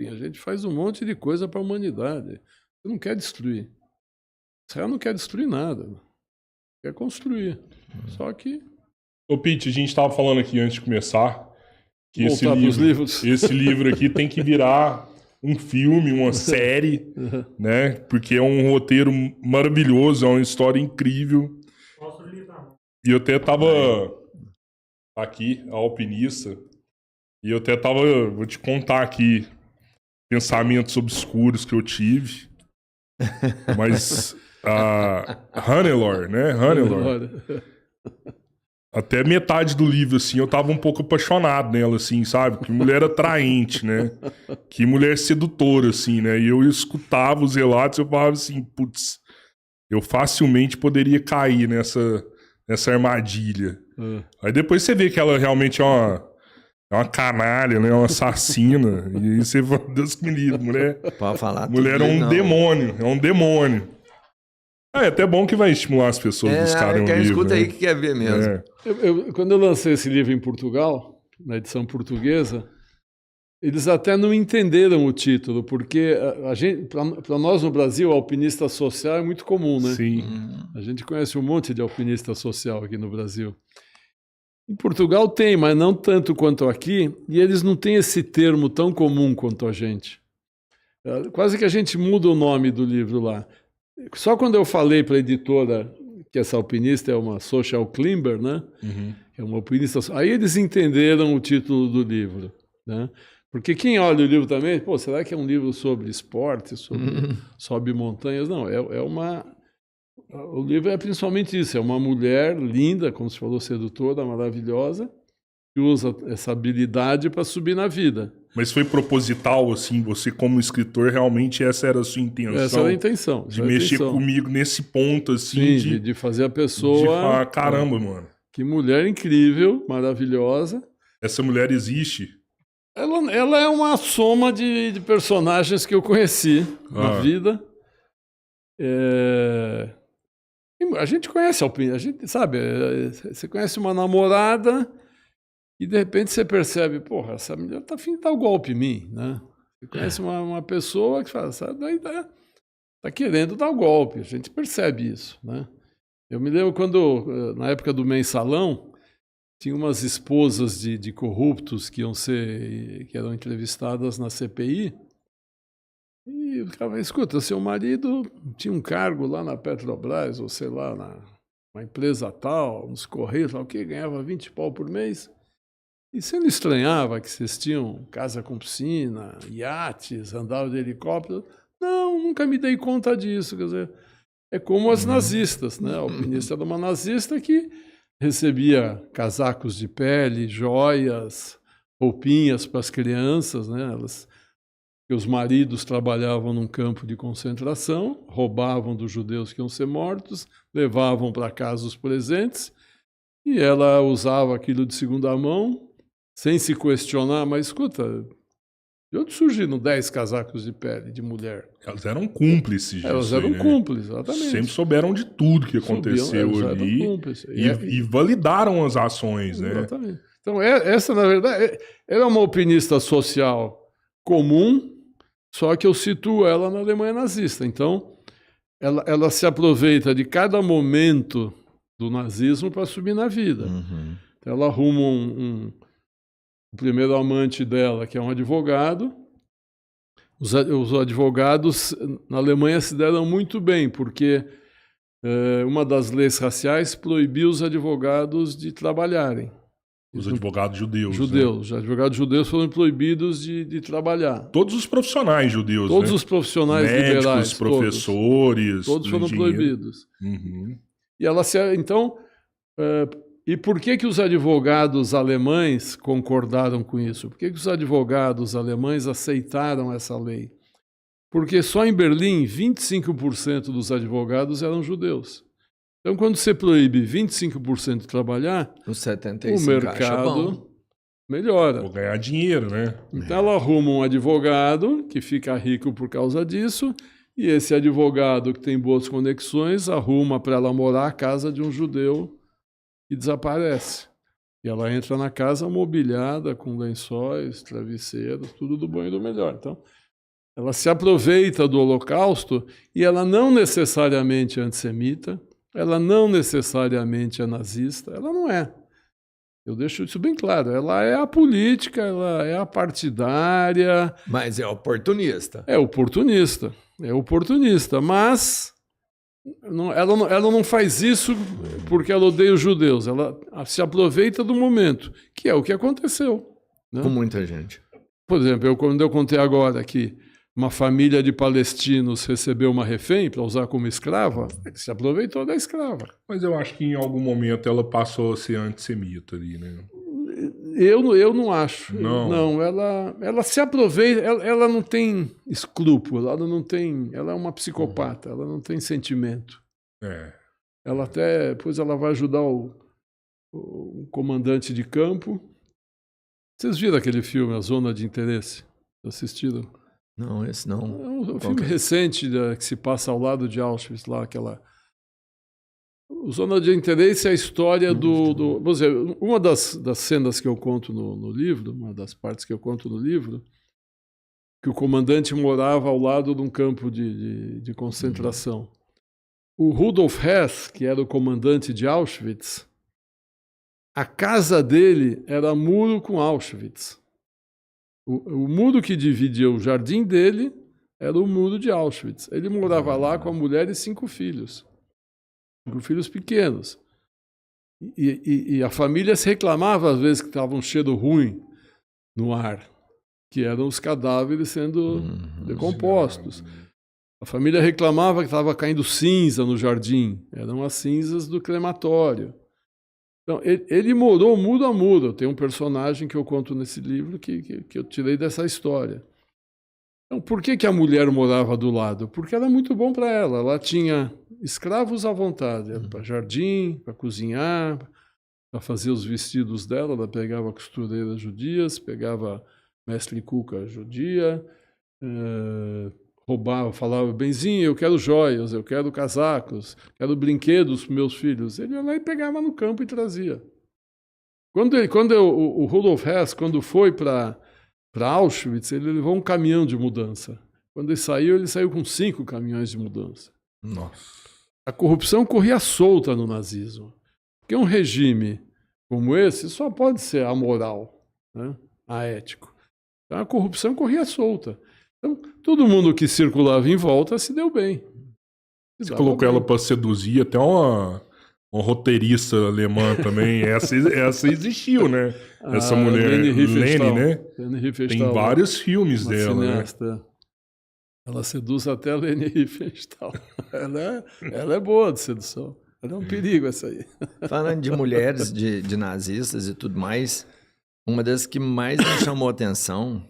A gente faz um monte de coisa para a humanidade. Você não quer destruir. Israel não quer destruir nada. Quer construir. Só que... Ô, Pete, a gente estava falando aqui antes de começar que livros. esse livro aqui tem que virar um filme, uma série, né? Porque é um roteiro maravilhoso, é uma história incrível. E eu até tava aqui, a Alpinista, e eu até tava, vou te contar aqui, pensamentos obscuros que eu tive. Mas a Hannelore, né? Hannelore. Até metade do livro, assim, eu tava um pouco apaixonado nela, assim, sabe? Que mulher atraente, né? Que mulher sedutora, assim, né? E eu escutava os relatos e eu falava assim, putz, eu facilmente poderia cair nessa armadilha. Aí depois você vê que ela realmente é uma canalha, né? Uma assassina. E aí você fala, Deus que me livre, mulher. Pode falar Mulher tudo, é um não. demônio, é um demônio. É até bom que vai estimular as pessoas a buscarem um livro. Escuta né? aí que quer ver mesmo. É. Quando eu lancei esse livro em Portugal, na edição portuguesa, eles até não entenderam o título, porque para nós no Brasil, alpinista social é muito comum, né? Sim. A gente conhece um monte de alpinista social aqui no Brasil. Em Portugal tem, mas não tanto quanto aqui, e eles não têm esse termo tão comum quanto a gente. Quase que a gente muda o nome do livro lá. Só quando eu falei para a editora que essa alpinista é uma social climber, né? É uma alpinista. Aí eles entenderam o título do livro, né? Porque quem olha o livro também, pô, será que é um livro sobre esporte, sobre montanhas? Não, o livro é principalmente isso, é uma mulher linda, como se falou, sedutora, maravilhosa, que usa essa habilidade para subir na vida. Mas foi proposital, assim, você como escritor, realmente essa era a sua intenção? Essa era a intenção. De mexer comigo nesse ponto, assim, sim, de fazer a pessoa... De falar, caramba, mano. Que mulher incrível, maravilhosa. Essa mulher existe? Ela é uma soma de personagens que eu conheci na vida. A gente conhece a gente sabe, você conhece uma namorada e de repente você percebe, porra, essa mulher tá afim de dar o golpe em mim, né? Você conhece uma pessoa que fala, sabe, daí tá querendo dar o golpe, a gente percebe isso, né? Eu me lembro quando, na época do Mensalão, tinha umas esposas de corruptos que eram entrevistadas na CPI. E o cara, escuta, seu marido tinha um cargo lá na Petrobras, ou sei lá, numa empresa tal, nos Correios, tal, que ganhava 20 pau por mês. E você não estranhava que vocês tinham casa com piscina, iates, andavam de helicóptero? Não, nunca me dei conta disso. Quer dizer, é como as nazistas, né? A alpinista era uma nazista que recebia casacos de pele, joias, roupinhas para as crianças, né? Os maridos trabalhavam num campo de concentração, roubavam dos judeus que iam ser mortos, levavam para casa os presentes, e ela usava aquilo de segunda mão, sem se questionar, mas escuta, de onde surgiram 10 casacos de pele de mulher? Elas eram cúmplices disso. Elas eram cúmplices, exatamente. Sempre souberam de tudo que aconteceu ali e validaram as ações, né? Exatamente. Então, essa, na verdade, era uma alpinista social comum, só que eu situo ela na Alemanha nazista. Então, ela se aproveita de cada momento do nazismo para subir na vida. Então, ela arruma o primeiro amante dela, que é um advogado. Os advogados na Alemanha se deram muito bem, porque uma das leis raciais proibiu os advogados de trabalharem. Os advogados judeus. Os advogados judeus foram proibidos de trabalhar. Todos os profissionais judeus, todos os profissionais médicos, liberais. Professores. Todos foram proibidos. E ela então, e por que os advogados alemães concordaram com isso? Por que os advogados alemães aceitaram essa lei? Porque só em Berlim, 25% dos advogados eram judeus. Então, quando você proíbe 25% de trabalhar, o mercado melhora. Vou ganhar dinheiro, né? Então, ela arruma um advogado que fica rico por causa disso, e esse advogado que tem boas conexões arruma para ela morar a casa de um judeu que desaparece. E ela entra na casa mobiliada com lençóis, travesseiros, tudo do bom e do melhor. Então, ela se aproveita do Holocausto e ela não necessariamente é antissemita, ela não necessariamente é nazista, ela não é. Eu deixo isso bem claro. Ela é a política, ela é a partidária. Mas é oportunista. É oportunista. É oportunista. Mas ela não faz isso porque ela odeia os judeus. Ela se aproveita do momento, que é o que aconteceu. Né? Com muita gente. Por exemplo, quando eu contei agora que uma família de palestinos recebeu uma refém para usar como escrava, se aproveitou da escrava. Mas eu acho que em algum momento ela passou a ser antissemita ali, né? Eu não acho. Não, ela se aproveita, ela não tem escrúpulo, ela é uma psicopata, ela não tem sentimento. É. Ela até, depois ela vai ajudar o comandante de campo. Vocês viram aquele filme, A Zona de Interesse? Assistiram? Não, esse não. É um filme recente que se passa ao lado de Auschwitz, lá, O Zona de Interesse é a história vamos dizer, uma das cenas que eu conto no livro, uma das partes que eu conto no livro, que o comandante morava ao lado de um campo de concentração. O Rudolf Hess, que era o comandante de Auschwitz, a casa dele era muro com Auschwitz. O muro que dividia o jardim dele era o muro de Auschwitz. Ele morava lá com a mulher e 5 filhos. 5 filhos pequenos. E a família se reclamava, às vezes, que estava um cheiro ruim no ar, que eram os cadáveres sendo decompostos. A família reclamava que estava caindo cinza no jardim. Eram as cinzas do crematório. Então, ele morou muro a muro. Tem um personagem que eu conto nesse livro que eu tirei dessa história. Então, por que a mulher morava do lado? Porque era muito bom para ela. Ela tinha escravos à vontade, para jardim, para cozinhar, para fazer os vestidos dela. Ela pegava costureiras judias, pegava mestre cuca judia, roubava, falava, benzinho, eu quero joias, eu quero casacos, quero brinquedos para meus filhos. Ele ia lá e pegava no campo e trazia. O Rudolf Hess, quando foi para Auschwitz, ele levou um caminhão de mudança. Quando ele saiu com 5 caminhões de mudança. Nossa. A corrupção corria solta no nazismo. Porque um regime como esse só pode ser amoral, né? Aético. Então a corrupção corria solta. Então, todo mundo que circulava em volta se deu bem. Você colocou ela para seduzir, até uma roteirista alemã também. Essa existiu, né? Essa mulher, Leni, né? Leni Riefenstahl, tem vários filmes dela, cineasta, né? Ela seduz até a Leni Riefenstahl. Ela é boa de sedução. Ela é um perigo essa aí. Falando de mulheres, de nazistas e tudo mais, uma das que mais me chamou a atenção,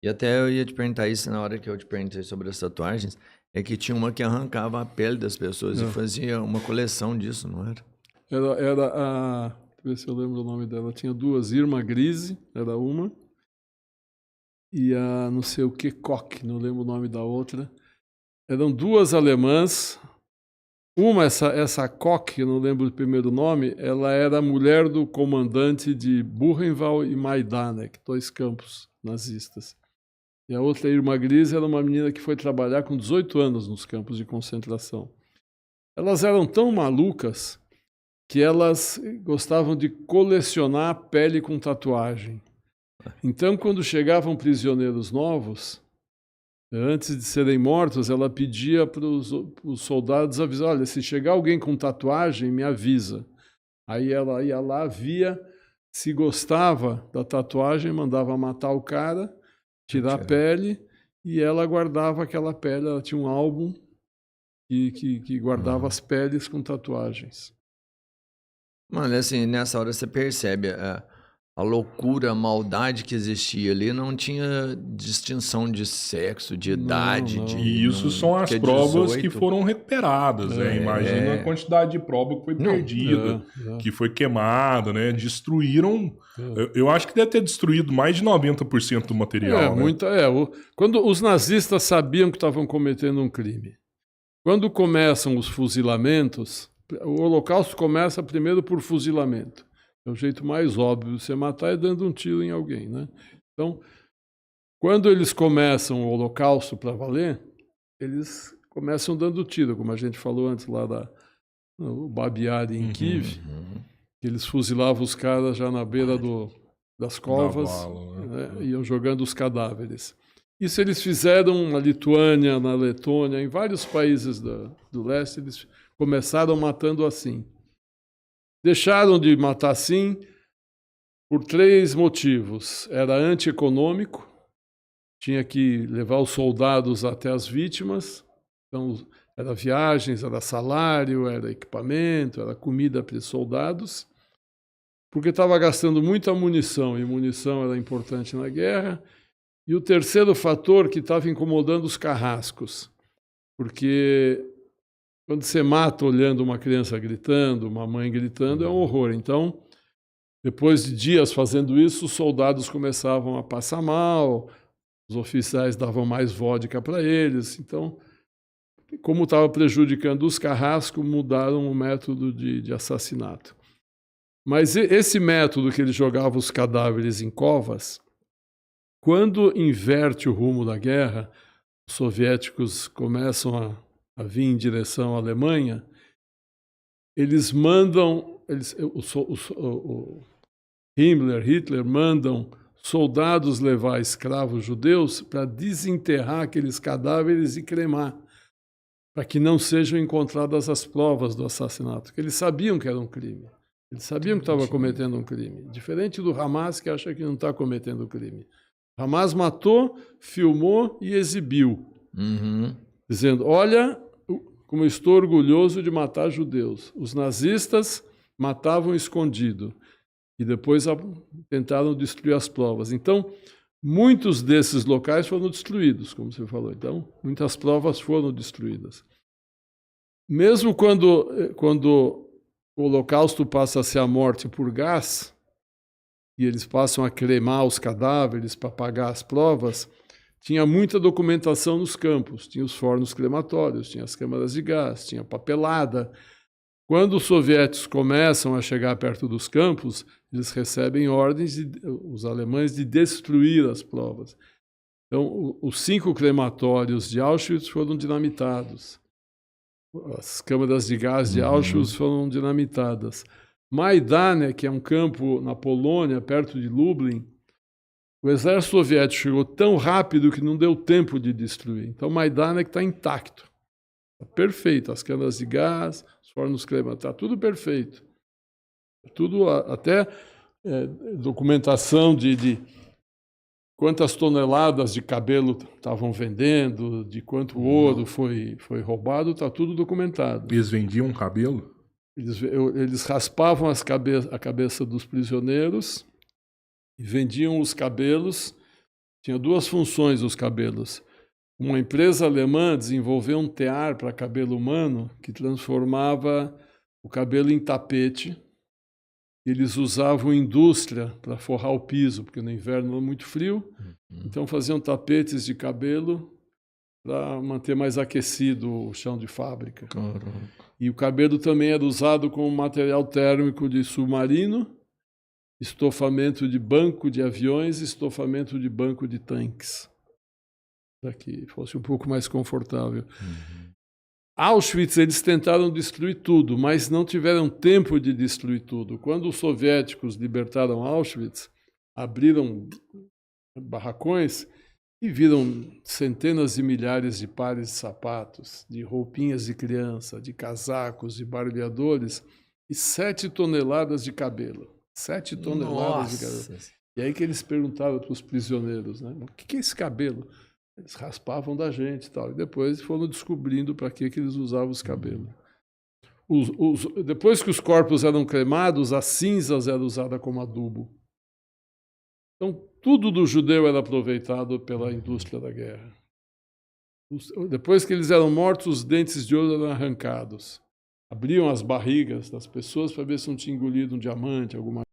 e até eu ia te perguntar isso na hora que eu te perguntei sobre as tatuagens, é que tinha uma que arrancava a pele das pessoas e fazia uma coleção disso, não era? Era a... Deixa eu ver se eu lembro o nome dela. Tinha 2, Irma Grise, era uma, e a não sei o que, Koch, não lembro o nome da outra. Eram 2 alemãs. Uma, essa Koch, eu não lembro o primeiro nome, ela era a mulher do comandante de Buchenwald e Majdanek, 2 campos nazistas. E a outra, Irma Grise, era uma menina que foi trabalhar com 18 anos nos campos de concentração. Elas eram tão malucas que elas gostavam de colecionar pele com tatuagem. Então, quando chegavam prisioneiros novos, antes de serem mortos, ela pedia para os soldados avisar, olha, se chegar alguém com tatuagem, me avisa. Aí ela ia lá, via, se gostava da tatuagem, mandava matar o cara, tirar a pele, e ela guardava aquela pele. Ela tinha um álbum que guardava as peles com tatuagens. Mano, assim, nessa hora você percebe a loucura, a maldade que existia ali. Não tinha distinção de sexo, de idade. não. E isso são as provas que foram recuperadas, né? Imagina a quantidade de prova que foi perdida, que foi queimada, né? Destruíram. Eu acho que deve ter destruído mais de 90% do material. Né? Quando os nazistas sabiam que estavam cometendo um crime. Quando começam os fuzilamentos, o Holocausto começa primeiro por fuzilamento. É o jeito mais óbvio de você matar é dando um tiro em alguém, né? Então, quando eles começam o Holocausto para valer, eles começam dando tiro, como a gente falou antes lá no Babi Yar em Kiev, que eles fuzilavam os caras já na beira das covas, né? Iam jogando os cadáveres. Isso eles fizeram na Lituânia, na Letônia, em vários países do leste, eles começaram matando assim. Deixaram de matar assim por 3 motivos. Era antieconômico, tinha que levar os soldados até as vítimas, então era viagens, era salário, era equipamento, era comida para os soldados, porque estava gastando muita munição, e munição era importante na guerra. E o terceiro fator que estava incomodando os carrascos, porque quando você mata olhando uma criança gritando, uma mãe gritando, é um horror. Então, depois de dias fazendo isso, os soldados começavam a passar mal, os oficiais davam mais vodka para eles. Então, como estava prejudicando os carrascos, mudaram o método de assassinato. Mas esse método que eles jogavam os cadáveres em covas, quando inverte o rumo da guerra, os soviéticos começam a vir em direção à Alemanha, eles mandam, Hitler mandam soldados levar escravos judeus para desenterrar aqueles cadáveres e cremar, para que não sejam encontradas as provas do assassinato, porque eles sabiam que era um crime. Eles sabiam que estava cometendo um crime. Diferente do Hamas, que acha que não está cometendo crime. Hamas matou, filmou e exibiu, dizendo, olha como eu estou orgulhoso de matar judeus. Os nazistas matavam escondido e depois tentaram destruir as provas. Então, muitos desses locais foram destruídos, como você falou. Então, muitas provas foram destruídas. Mesmo quando o Holocausto passa a ser a morte por gás, e eles passam a cremar os cadáveres para apagar as provas, tinha muita documentação nos campos. Tinha os fornos crematórios, tinha as câmaras de gás, tinha papelada. Quando os soviéticos começam a chegar perto dos campos, eles recebem ordens, os alemães, de destruir as provas. Então, os 5 crematórios de Auschwitz foram dinamitados. As câmaras de gás de Auschwitz foram dinamitadas. Majdanek, que é um campo na Polônia, perto de Lublin, o exército soviético chegou tão rápido que não deu tempo de destruir. Então, Majdanek está intacto. Está perfeito. As câmaras de gás, os fornos crematórios, está tudo perfeito. Tudo, até documentação de quantas toneladas de cabelo estavam vendendo, de quanto ouro foi roubado, está tudo documentado. Eles vendiam cabelo? Eles raspavam a cabeça dos prisioneiros e vendiam os cabelos. Tinha 2 funções os cabelos. Uma empresa alemã desenvolveu um tear para cabelo humano que transformava o cabelo em tapete. Eles usavam indústria para forrar o piso, porque no inverno é muito frio. Então faziam tapetes de cabelo para manter mais aquecido o chão de fábrica. Caraca. E o cabelo também era usado como material térmico de submarino, estofamento de banco de aviões, estofamento de banco de tanques, para que fosse um pouco mais confortável. Auschwitz, eles tentaram destruir tudo, mas não tiveram tempo de destruir tudo. Quando os soviéticos libertaram Auschwitz, abriram barracões e viram centenas de milhares de pares de sapatos, de roupinhas de criança, de casacos, de barbeadores e 7 toneladas de cabelo. 7 toneladas de cabelo. E aí que eles perguntaram para os prisioneiros, né? O que é esse cabelo? Eles raspavam da gente e tal. E depois foram descobrindo para que eles usavam os cabelos. Depois que os corpos eram cremados, as cinzas eram usadas como adubo. Então, tudo do judeu era aproveitado pela indústria da guerra. Depois que eles eram mortos, os dentes de ouro eram arrancados. Abriam as barrigas das pessoas para ver se não tinha engolido um diamante, alguma